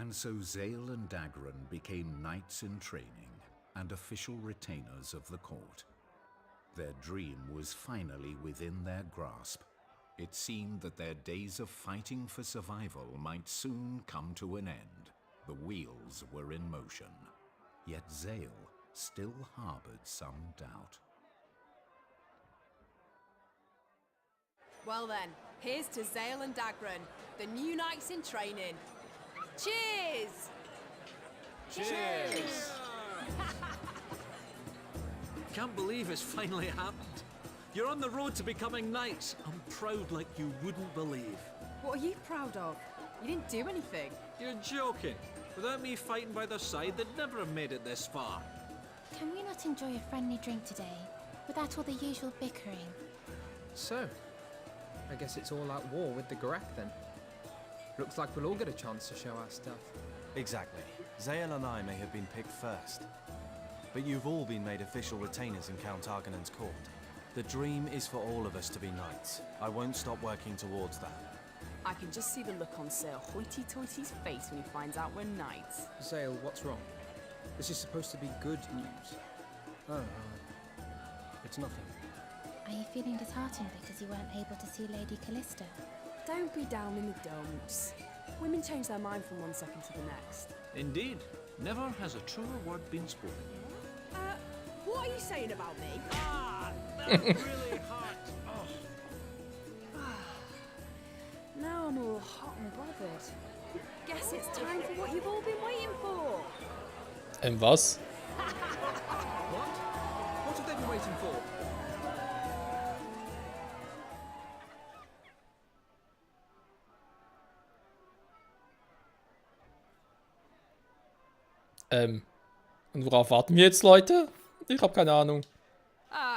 And so Zale and Dagran became knights in training and official retainers of the court. Their dream was finally within their grasp. It seemed that their days of fighting for survival might soon come to an end. The wheels were in motion. Yet Zale still harbored some doubt. Well then, here's to Zale and Dagran, the new knights in training. Cheers! Cheers! Can't believe it's finally happened. You're on the road to becoming knights. I'm proud like you wouldn't believe. What are you proud of? You didn't do anything. You're joking. Without me fighting by their side, they'd never have made it this far. Can we not enjoy a friendly drink today, without all the usual bickering? So, I guess it's all out war with the Garek then. Looks like we'll all get a chance to show our stuff. Exactly. Zale and I may have been picked first, but you've all been made official retainers in Count Argonen's court. The dream is for all of us to be knights. I won't stop working towards that. I can just see the look on Sir Hoity-Toity's face when he finds out we're knights. Zale, what's wrong? This is supposed to be good news. Oh, it's nothing. Are you feeling disheartened because you weren't able to see Lady Callista? Don't be down in the dumps. Women change their mind from one second to the next. Indeed. Never has a truer word been spoken. What are you saying about me? Ah! That really hurt. Oh. Now I'm all hot and bothered. Guess it's time for what you've all been waiting for. Was? What? What have they been waiting for? Und worauf warten wir jetzt, Leute? Ich habe keine Ahnung.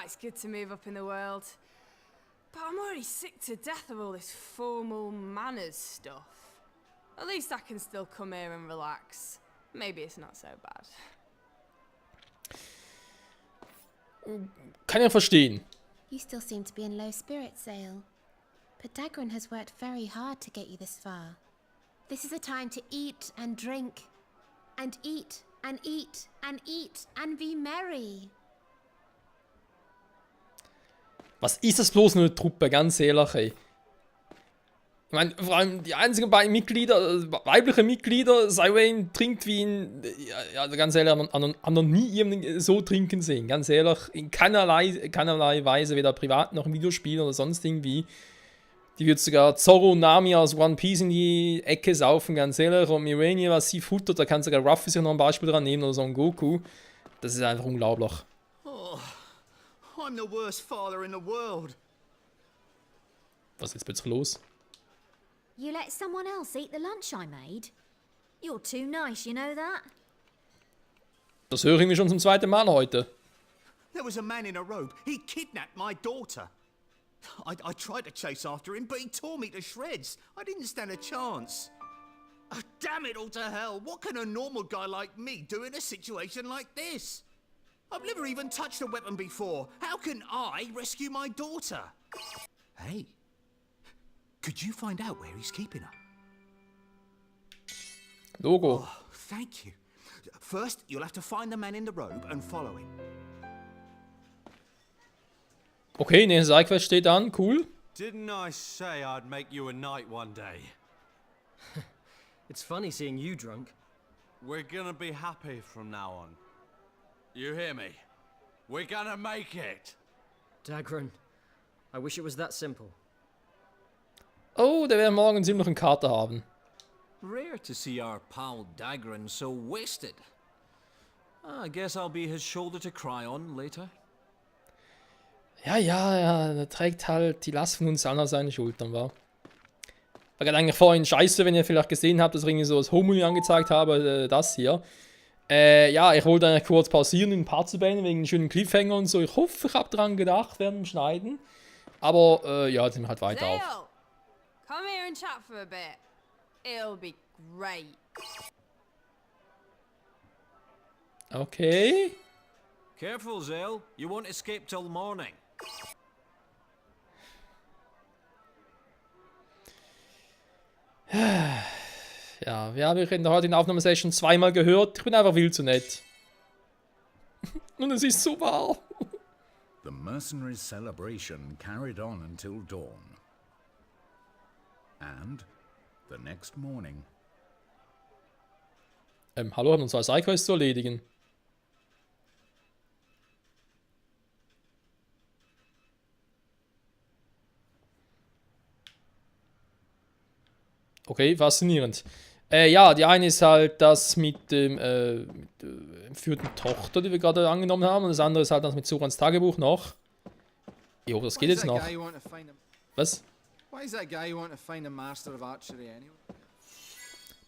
It's good to move up in the world. But I'm already sick to death of all this formal manners stuff. At least I can still come here and relax. Maybe it's not so bad. Kann ja verstehen. You still seem to be in low spirits, Zale. But Dagran has worked very hard to get you this far. This is a time to eat and drink. And eat and eat and eat and be merry. Was ist das bloß eine Truppe, ganz ehrlich, ey. Ich meine, vor allem die einzigen beiden Mitglieder, weibliche Mitglieder, Cywayne trinkt wie in, ja, ganz ehrlich, haben noch nie jemanden so trinken sehen, ganz ehrlich, in keinerlei Weise, weder privat noch im Videospiel oder sonst irgendwie. Die wird sogar Zorro und Nami aus One Piece in die Ecke saufen, ganz ehrlich, und Mirania, was sie futtert, da kann sogar Ruffy sich noch ein Beispiel dran nehmen oder so ein Goku. Das ist einfach unglaublich. Oh, I'm the worst father in the world. Was ist jetzt plötzlich los? You let someone else eat the lunch I made? You're too nice, you know that? Das höre ich mir schon zum zweiten Mal heute. There was a man in a robe. He kidnapped my daughter. I tried to chase after him, but he tore me to shreds. I didn't stand a chance. Oh, damn it all to hell. What can a normal guy like me do in a situation like this? I've never even touched a weapon before. How can I rescue my daughter? Hey, could you find out where he's keeping her? Logo. Oh, thank you. First, you'll have to find the man in the robe and follow him. Okay, nächste Sidequest steht an, cool. Didn't I say I'd make you a knight one day? It's funny seeing you drunk. We're gonna be happy from now on. You hear me? We're gonna make it! Dagran, I wish it was that simple. Oh, der wird morgen ziemlich einen Kater haben. Rare to see our pal Dagran so wasted. I guess I'll be his shoulder to cry on later. Ja, der trägt halt die Last von uns allen auf seinen Schultern, wa? War gerade eigentlich vorhin scheiße, wenn ihr vielleicht gesehen habt, dass ich irgendwie so das Home-Menü angezeigt habe, das hier. Ja, ich wollte eigentlich kurz pausieren und ein paar zu beenden, wegen einem schönen Cliffhanger und so. Ich hoffe, ich habe dran gedacht während dem Schneiden. Aber, ja, jetzt sind wir halt weiter auf. Zale, come here and chat for a bit. It'll be great. Okay. Careful, Zale. You won't escape till morning. Ja, wir haben in der heutigen Aufnahmesession zweimal gehört. Ich bin einfach viel zu nett. Und es ist so wahr. The mercenaries' celebration carried on until dawn. And the next morning. Hallo, haben uns zwei Sidequests zu erledigen. Okay, faszinierend. Ja, die eine ist halt das mit dem entführten Tochter, die wir gerade angenommen haben. Und das andere ist halt das mit Surans Tagebuch noch. Jo, das geht jetzt noch. Was?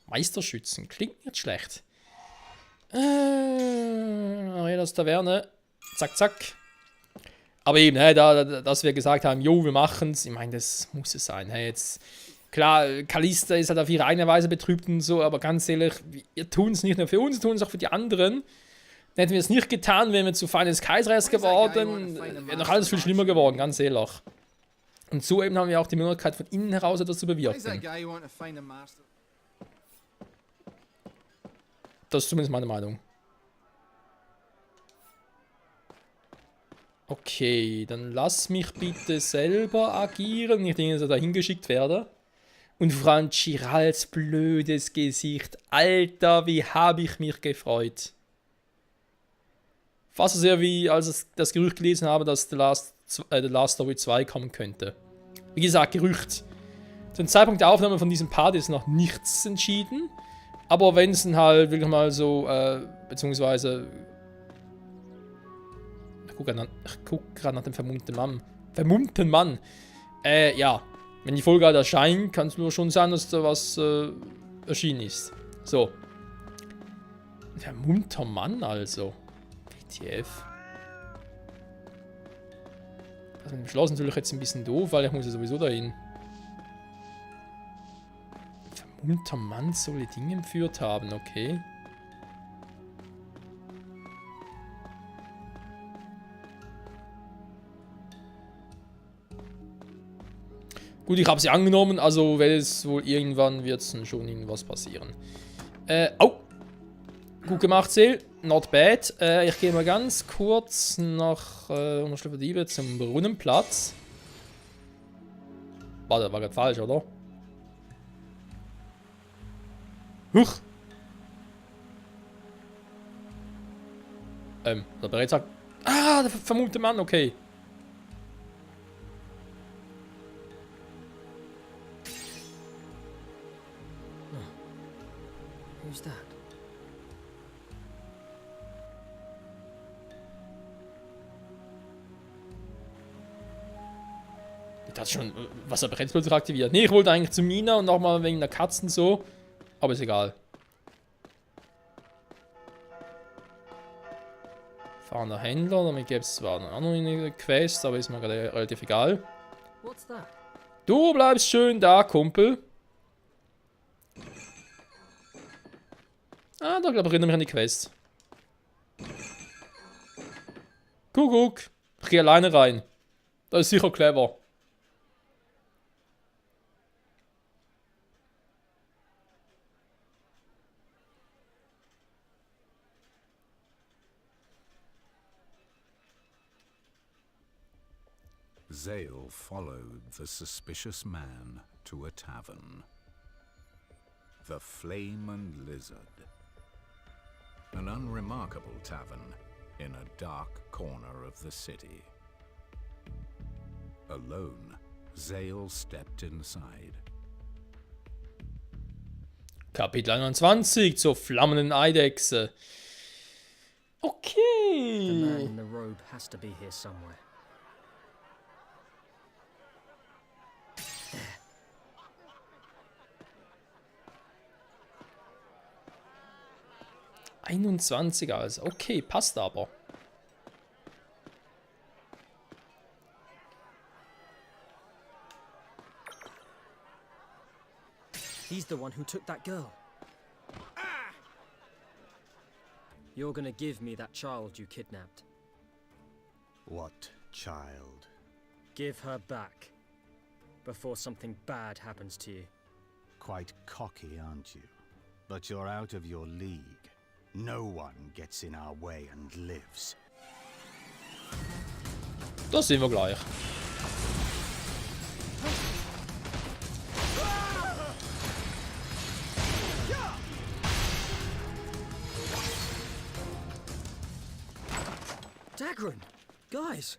Meisterschützen, klingt nicht schlecht. Arenas Taverne. Zack, zack. Aber eben, dass wir gesagt haben, jo, wir machen's. Ich meine, das muss es sein. Hey, jetzt... Klar, Callista ist halt auf ihre eigene Weise betrübt und so, aber ganz ehrlich, wir tun es nicht nur für uns, wir tun es auch für die anderen. Hätten wir es nicht getan, wären wir zu Feind des Kaisers geworden, wäre noch alles viel schlimmer geworden, ganz ehrlich. Und so eben haben wir auch die Möglichkeit, von innen heraus etwas zu bewirken. Das ist zumindest meine Meinung. Okay, dann lass mich bitte selber agieren, nicht irgendwie dahin geschickt werde. Und vor allem Girals blödes Gesicht. Alter, wie habe ich mich gefreut. Fast so sehr wie als ich das Gerücht gelesen habe, dass The Last Story 2 kommen könnte. Wie gesagt, Gerücht. Zum Zeitpunkt der Aufnahme von diesem Part ist noch nichts entschieden. Aber wenn es dann halt wirklich mal so, beziehungsweise... Ich guck gerade nach dem vermummten Mann. Vermummten Mann. Ja. Wenn die Folge halt erscheint, kann es nur schon sein, dass da was erschienen ist. So. Ein vermummter Mann also. WTF. Das mit dem Schloss natürlich jetzt ein bisschen doof, weil ich muss ja sowieso dahin. Ein vermummter Mann soll die Dinge entführt haben, okay. Gut, ich habe sie angenommen, also wenn es wohl irgendwann wird es schon irgendwas passieren. Oh! Gut gemacht, Seel. Not bad. Ich gehe mal ganz kurz nach Unterschlupfdiebe zum Brunnenplatz. Warte, war gerade falsch, oder? Huch! Der bereits sagt. Ah, der vermummte Mann, okay. Who's that? Ich dachte schon, was er bereits plötzlich aktiviert. Nee, ich wollte eigentlich zu Mina und nochmal wegen der Katzen so. Aber ist egal. Fahrender Händler, damit gäbe es zwar noch eine Quest, aber ist mir gerade relativ egal. What's that? Du bleibst schön da, Kumpel. Ah, da glaube ich, erinnere mich an die Quest. Kuckuck. Ich gehe alleine rein. Das ist sicher clever. Zale followed the suspicious man to a tavern. The Flame and Lizard. An unremarkable tavern in a dark corner of the city. Alone, Zale stepped inside. Kapitel 21 zur flammenden Eidechse. The man Okay. in the robe has to be here somewhere. 21 also. Okay, passt aber. He's the one who took that girl. You're gonna give me that child you kidnapped. What child? Give her back. Before something bad happens to you. Quite cocky, aren't you? but you're out of your league. No one gets in our way and lives. Das sehen wir gleich. Dagran! Guys!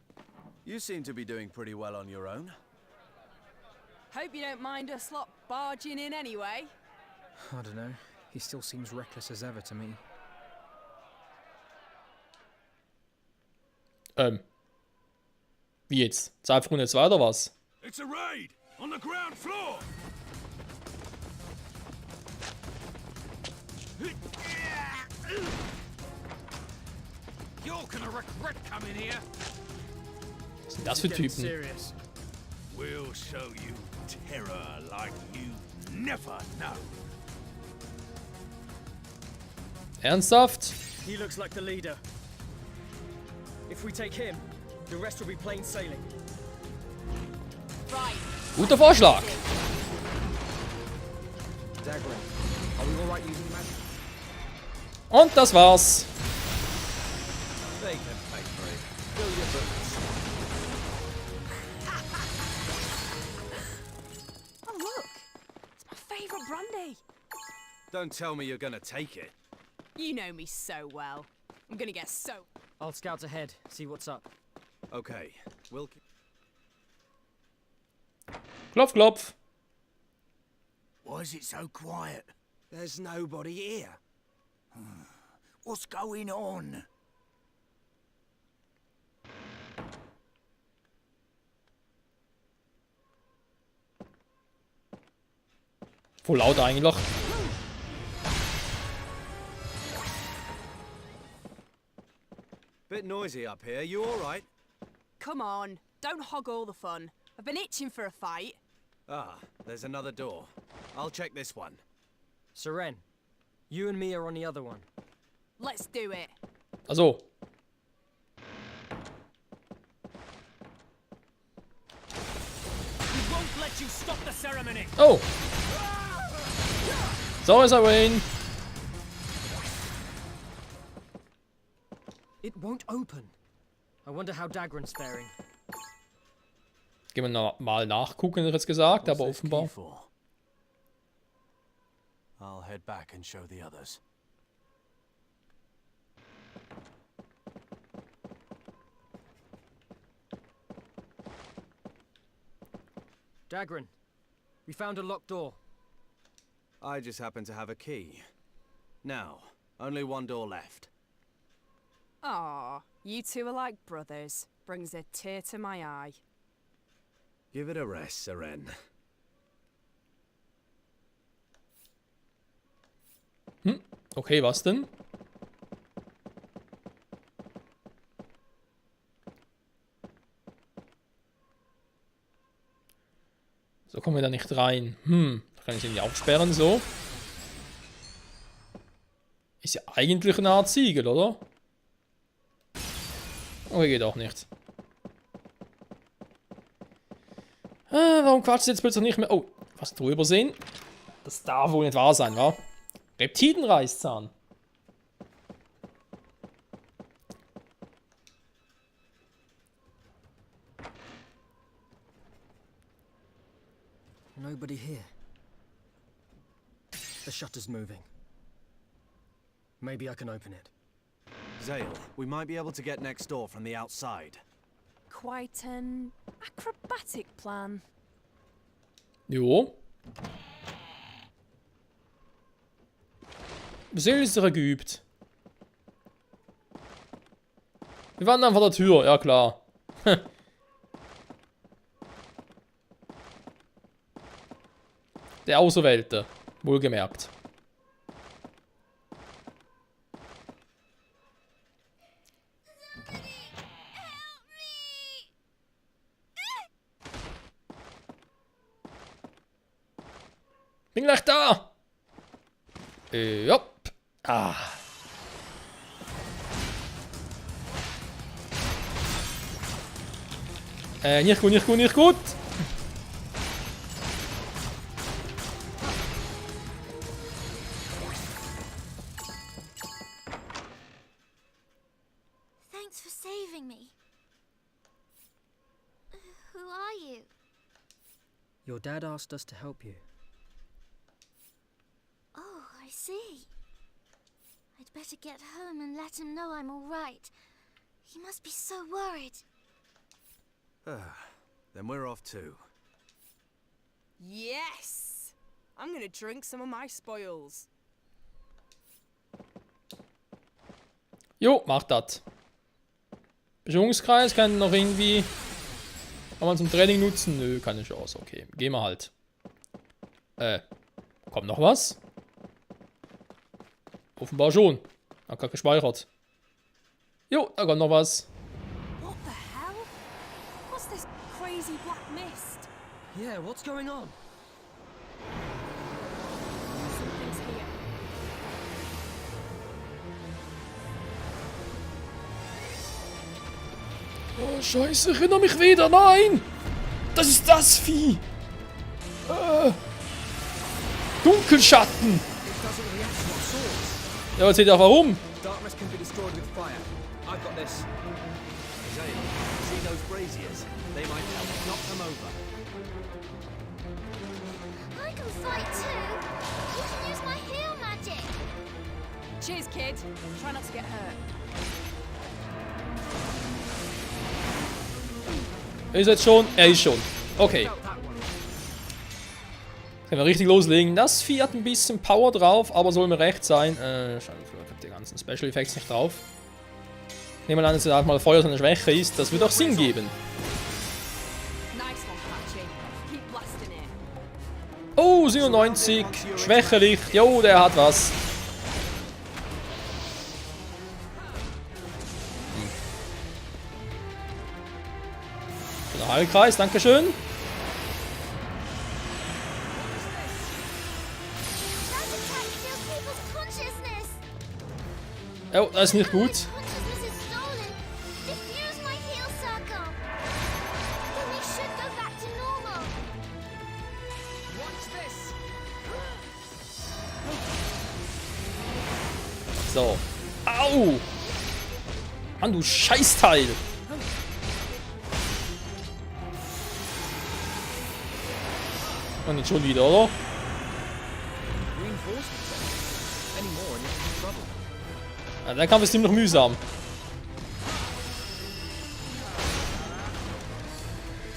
You seem to be doing pretty well on your own. Hope you don't mind us lot barging in anyway. I don't know. He still seems reckless as ever to me. Wie jetzt? Jetzt einfach jetzt weiter was? It's a raid! On the ground floor! You're gonna regret coming here! Was sind das für Typen? Serious. We'll show you terror like you never know. Ernsthaft? He looks like the leader. If we take him, the rest will be plain sailing. Right. Guter Vorschlag. Dagran, are we alright using magic? Und das war's. They can pay for it. Fill your boots. Oh look! It's my favourite brandy. Don't tell me you're gonna take it. You know me so well. I'm gonna get so... I'll scout ahead, see what's up. Okay, we'll... Klopf, klopf. Why is it so quiet? There's nobody here. What's going on? Voll laut eigentlich. Bit noisy up here, you alright? Come on, don't hog all the fun. I've been itching for a fight. Ah, there's another door. I'll check this one. Seren, you and me are on the other one. Let's do it. Also. We won't let you stop the ceremony! Oh. Sorry, Sirene. It won't open. I wonder how Dagran's faring. Gehen wir noch mal nachgucken, hätte ich jetzt gesagt, aber What's this offenbar. key for? I'll head back and show the others. Dagran, we found a locked door. I just happen to have a key. Now, only one door left. Aw, you two are like brothers. Brings a tear to my eye. Give it a rest, Seren. Okay, was denn? So kommen wir da nicht rein. Da kann ich irgendwie aufsperren, so. Ist ja eigentlich eine Art Siegel, oder? Okay, geht auch nicht. Warum quatscht jetzt plötzlich nicht mehr? Oh, was drüber sehen? Das darf wohl nicht wahr sein, wa? Reptidenreißzahn. Nobody here. The shutter's moving. Maybe I can open it. Zale, we might be able to get next door from the outside. Quite an acrobatic plan. Jo. Sehr ist er geübt. Wir waren vor der Tür, ja klar. Der Auserwählte, wohlgemerkt. Bin gleich da! Jopp. Ah. Nicht gut, nicht gut, nicht gut. leaving me. Who are you? Your dad asked us to help you. Oh, I see. I'd better get home and let him know I'm all right. He must be so worried. Then we're off too. Yes! I'm gonna drink some of my spoils. Jo, macht das. Beschwörungskreis kann noch irgendwie... Kann man zum Training nutzen? Nö, keine Chance. Okay, gehen wir halt. Kommt noch was? Offenbar schon. Hat gerade gespeichert. Jo, da kommt noch was. What the hell? What's this crazy black mist? Yeah, what's going on? Something's here. Oh, Scheiße, ich erinnere mich wieder. Nein! Das ist das Vieh. Dunkelschatten. It doesn't react to our swords. Ja, erzählt ja warum. Darkness can be destroyed with fire. I've got this. Zale, see those braziers? They might help. Knock them over. I can fight too. You can use my heal magic. Cheers, kid. Try not to get hurt. Ist jetzt schon? Er ist schon. Okay. Können wir richtig loslegen. Das Vieh hat ein bisschen Power drauf, aber soll mir recht sein. Scheinbar, ich habe die ganzen Special Effects nicht drauf. Nehmen wir an, dass es einfach mal Feuer seine Schwäche ist. Das wird auch Sinn geben. Nice one, Patchy. Keep blasting it. Oh, 97. Schwächelicht. Jo, der hat was. Heilkreis, dankeschön. That attack steals people's consciousness. Oh, das ist nicht gut. Consciousness is stolen. Diffuse my heal circle. Then we should go back to normal. Watch this. So. Au! Mann, du Scheißteil! Und nicht schon wieder, oder? Reinforcements. Any more and you're in trouble. Ja, der Kampf ist ziemlich mühsam.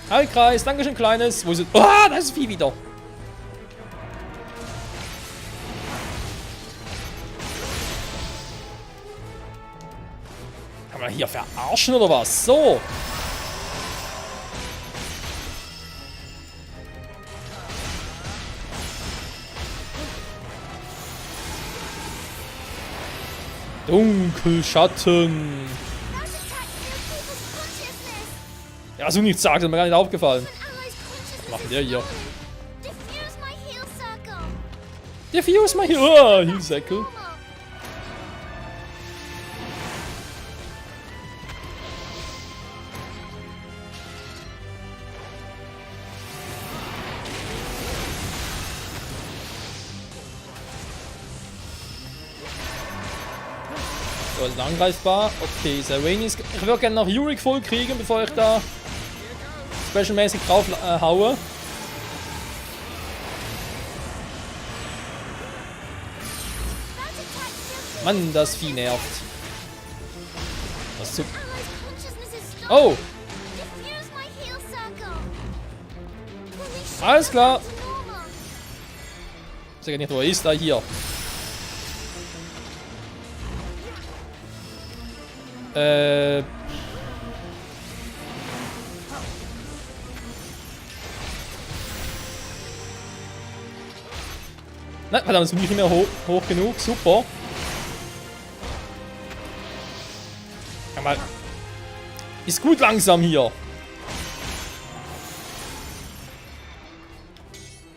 Heilkreis, dankeschön, Kleines. Wo ist es? Ah, da ist das Vieh wieder. Kann man hier verarschen oder was? So. Dunkelschatten. That attack steals people's consciousness. Ja, so nichts sagt, ist mir gar nicht aufgefallen. Allies' consciousness Was macht is der hier? stolen. Diffuse my heal circle. Der Vieh ist mal hier. Oh, Hilsäckel. Normal. So, ist angreifbar. Okay, Serene ist... Ich würde gerne noch Yurik voll kriegen, bevor ich da specialmäßig drauf haue. Mann, das Vieh nervt. Was zu... Allies' consciousness is stolen. Oh, Diffuse my heal circle. Then we should alles go klar. back to normal. Ich sag nicht, wo er ist. Da, hier. Nein, verdammt, jetzt bin ich nicht mehr hoch genug. Super. Ja, mal. Ist gut langsam hier.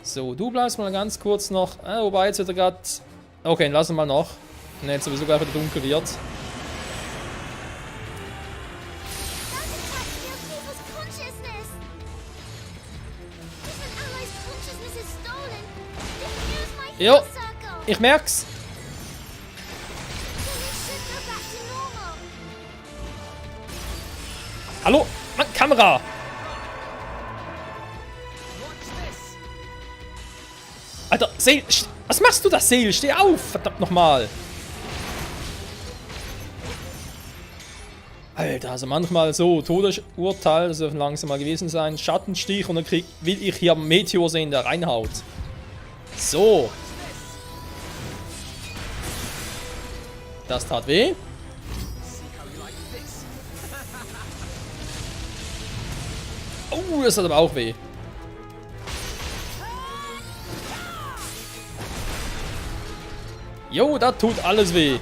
So, du bleibst mal ganz kurz noch. Wobei, jetzt wird er gerade... Okay, lassen wir mal noch. Wenn jetzt sowieso gleich wieder dunkel wird. That attack steals people's consciousness. If an ally's consciousness is stolen, diffuse my Jo, heal circle. ich merk's. Then we should go back to normal. Hallo? Mann, Kamera! Alter, Sail, was machst du da, Sail? Steh auf! Verdammt nochmal! Alter, also manchmal so, Todesurteil, das dürfen langsam mal gewesen sein, Schattenstich und dann will ich hier Meteor sehen, der reinhaut. So. Das tat weh. Oh, das hat aber auch weh. Jo, da tut alles weh.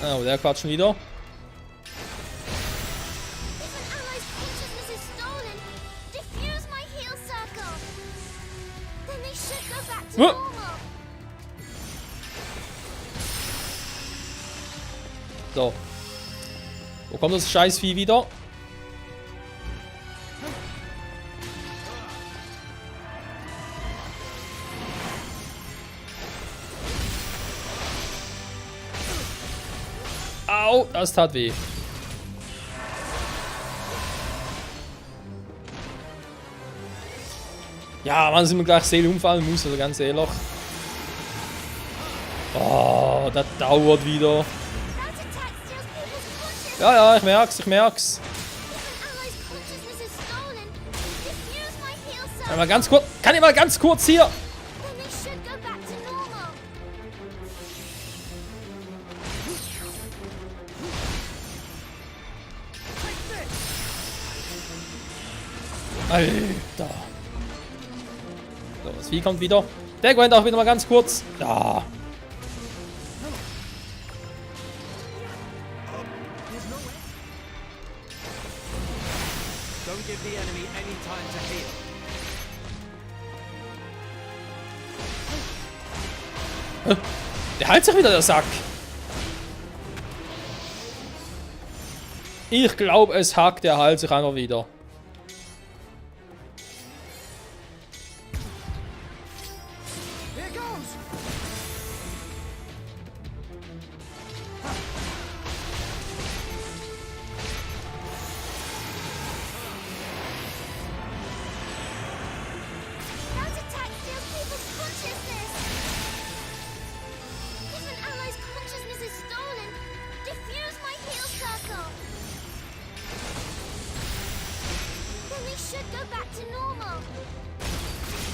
Oh, der quatscht schon wieder. So. Wo kommt das Scheißvieh wieder? Au, das tat weh. Ja, man, sind wir gleich Seele umfallen muss, also ganz ehrlich. Oh, das dauert wieder. Ja, ja, ich merk's. Mal ganz kurz, kann ich mal ganz kurz hier? Alter. So, das Vieh kommt wieder. Der Gwen auch wieder mal ganz kurz. Ja. Der heilt sich wieder, der Sack. Ich glaube, es hackt, der heilt sich einfach wieder.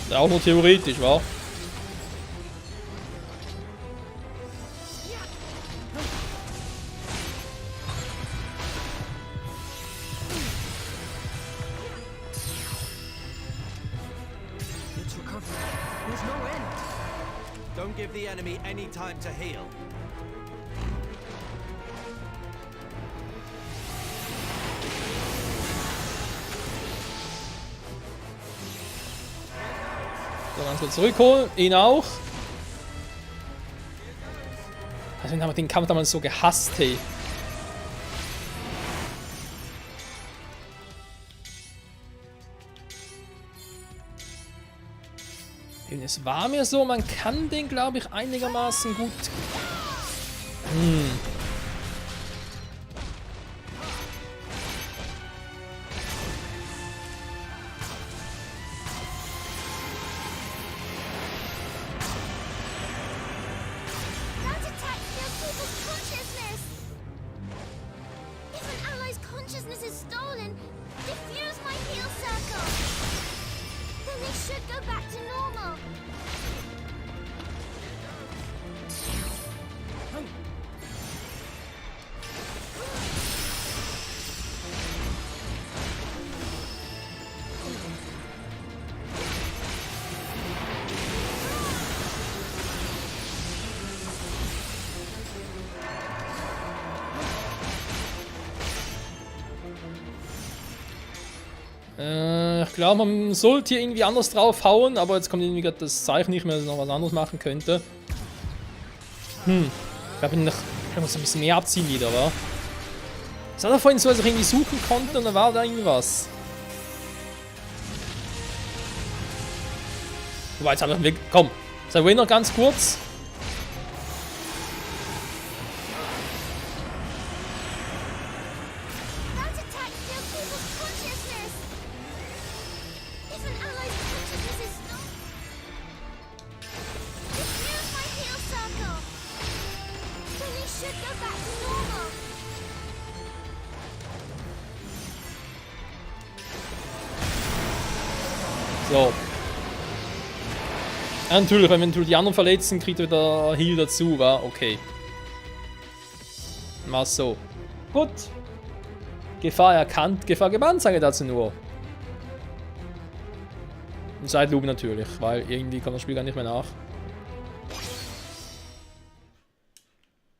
Ja, auch nur theoretisch, wa? Don't give the enemy any time to heal. So, ganz kurz zurückholen. Ihn auch. Deswegen haben wir den Kampf damals so gehasst, hey. Es war mir so, man kann den, glaube ich, einigermaßen gut... Ich glaube, man sollte hier irgendwie anders drauf hauen, aber jetzt kommt irgendwie gerade das Zeichen nicht mehr, dass ich noch was anderes machen könnte. Ich glaube, ich muss ein bisschen mehr abziehen wieder, wa? Es war doch vorhin so, dass ich irgendwie suchen konnte und dann war da irgendwas. Wobei, jetzt habe ich einen Weg. Komm, sei noch ganz kurz. So. Ja, natürlich, wenn wir die anderen verletzen, kriegt er wieder Heal dazu, wa? Okay. Mal so. Gut. Gefahr erkannt, Gefahr gebannt, sage ich dazu nur. Und Zeitlupe natürlich, weil irgendwie kommt das Spiel gar nicht mehr nach.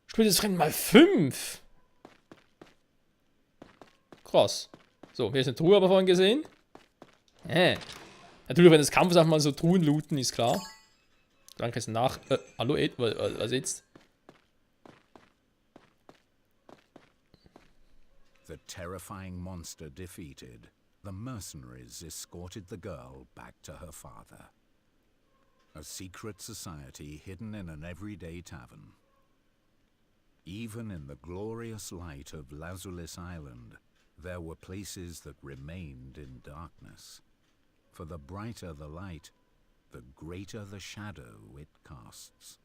Spiel das Rennen mal 5. Krass. So, hier ist eine Truhe aber vorhin gesehen. Natürlich, wenn das Kampf ist, einfach mal so Truhen looten, ist klar. Danke, ist nach. Hallo, Ed, was jetzt? The terrifying monster defeated, the mercenaries escorted the girl back to her father. A secret society hidden in an everyday tavern. Even in the glorious light of Lazulis Island, there were places that remained in darkness. For the brighter the light, the greater the shadow it casts.